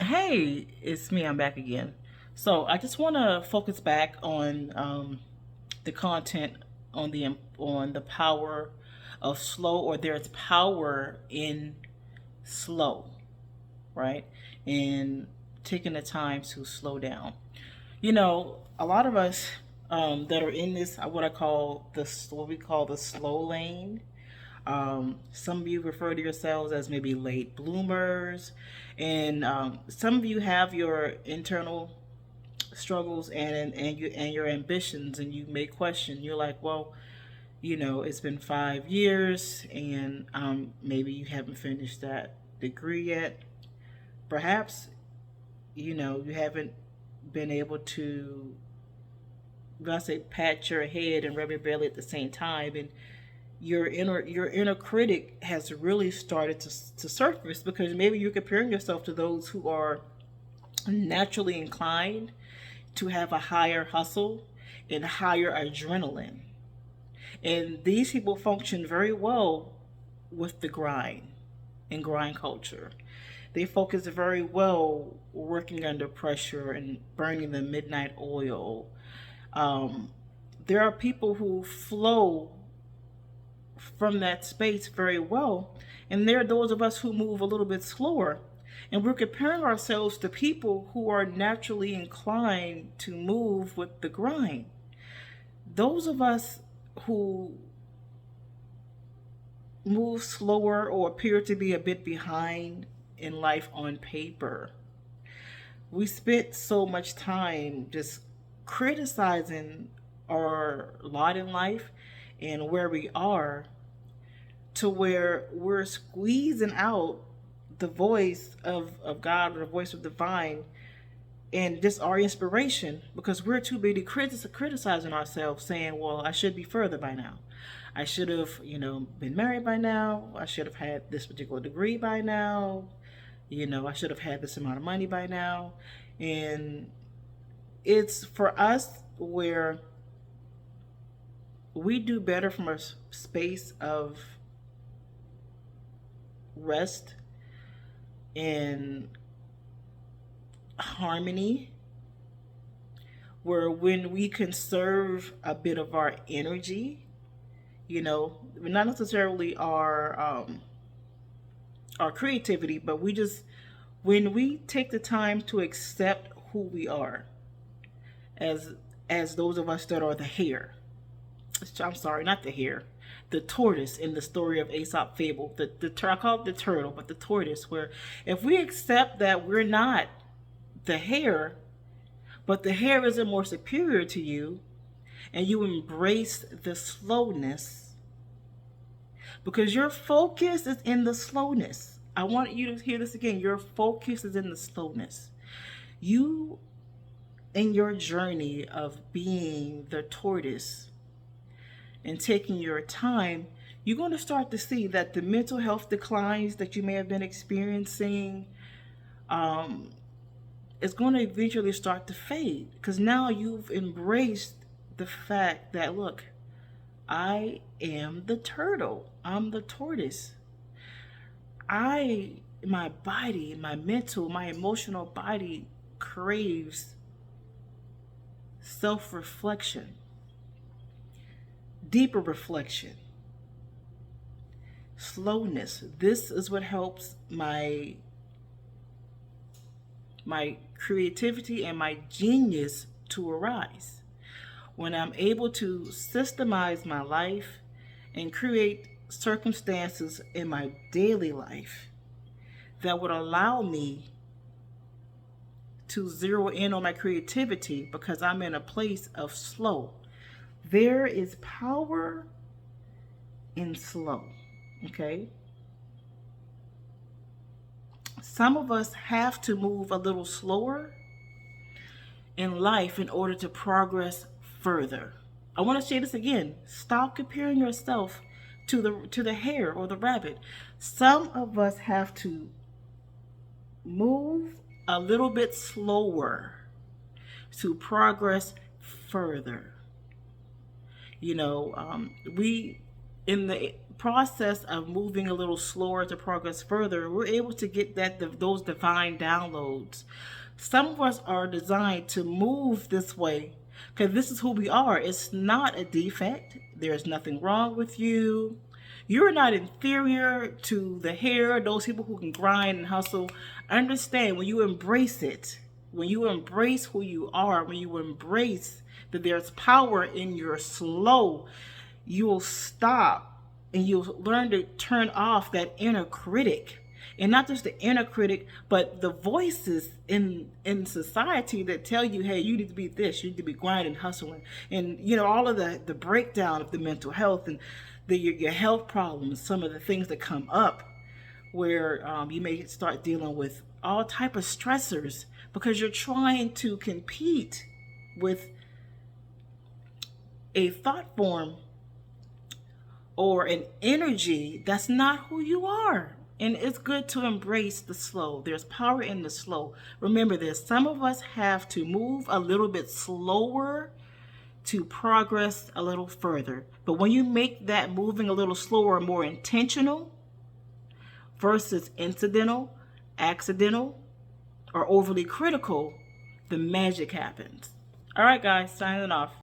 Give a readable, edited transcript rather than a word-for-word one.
Hey, it's me. I'm back again. So I just want to focus back on the content on the power of slow, or there's power in slow, right? And taking the time to slow down. A lot of us that are in this, what I call what we call the slow lane. Some of you refer to yourselves as maybe late bloomers, and some of you have your internal struggles and your ambitions, and you may question. You're like, well, it's been 5 years, and maybe you haven't finished that degree yet. Perhaps you haven't been able to, let's say, pat your head and rub your belly at the same time, and your inner critic has really started to surface, because maybe you're comparing yourself to those who are naturally inclined to have a higher hustle and higher adrenaline. And these people function very well with the grind and grind culture. They focus very well working under pressure and burning the midnight oil. Um, there are people who flow from that space very well. And there are those of us who move a little bit slower. And we're comparing ourselves to people who are naturally inclined to move with the grind. Those of us who move slower or appear to be a bit behind in life on paper, we spent so much time just criticizing our lot in life and where we are, to where we're squeezing out the voice of God, or the voice of divine, and just our inspiration, because we're too busy criticizing ourselves, saying, well, I should be further by now. I should have, been married by now. I should have had this particular degree by now. I should have had this amount of money by now. And it's for us where we do better from a space of rest and harmony, where when we conserve a bit of our energy, not necessarily our creativity, but we just, when we take the time to accept who we are, as those of us that are the hare. I'm sorry, not the hare, the tortoise in the story of Aesop fable. I call it the turtle, but the tortoise. Where if we accept that we're not the hare, but the hare isn't more superior to you, and you embrace the slowness, because your focus is in the slowness. I want you to hear this again. Your focus is in the slowness. You, in your journey of being the tortoise and taking your time, you're going to start to see that the mental health declines that you may have been experiencing um, is going to eventually start to fade, because now you've embraced the fact that, look, I am the turtle, I'm the tortoise. My body, my mental, my emotional body craves self reflection, deeper reflection, slowness. This is what helps my creativity and my genius to arise. When I'm able to systemize my life and create circumstances in my daily life that would allow me to zero in on my creativity, because I'm in a place of slow. There is power in slow, okay? Some of us have to move a little slower in life in order to progress further. I want to say this again. Stop comparing yourself to the hare or the rabbit. Some of us have to move a little bit slower to progress further. We, in the process of moving a little slower to progress further, we're able to get those divine downloads. Some of us are designed to move this way because this is who we are. It's not a defect. There's nothing wrong with you. You're not inferior to the hair, those people who can grind and hustle. Understand, when you embrace it, when you embrace who you are, when you embrace that there's power in your slow, you'll stop and you'll learn to turn off that inner critic. And not just the inner critic, but the voices in society that tell you, hey, you need to be this, you need to be grinding, hustling. And, you know, all of the breakdown of the mental health and your health problems, some of the things that come up where you may start dealing with all type of stressors because you're trying to compete with a thought form or an energy that's not who you are. And it's good to embrace the slow. There's power in the slow. Remember this, some of us have to move a little bit slower to progress a little further. But when you make that moving a little slower more intentional versus incidental, accidental, or overly critical, the magic happens. All right, guys, signing off.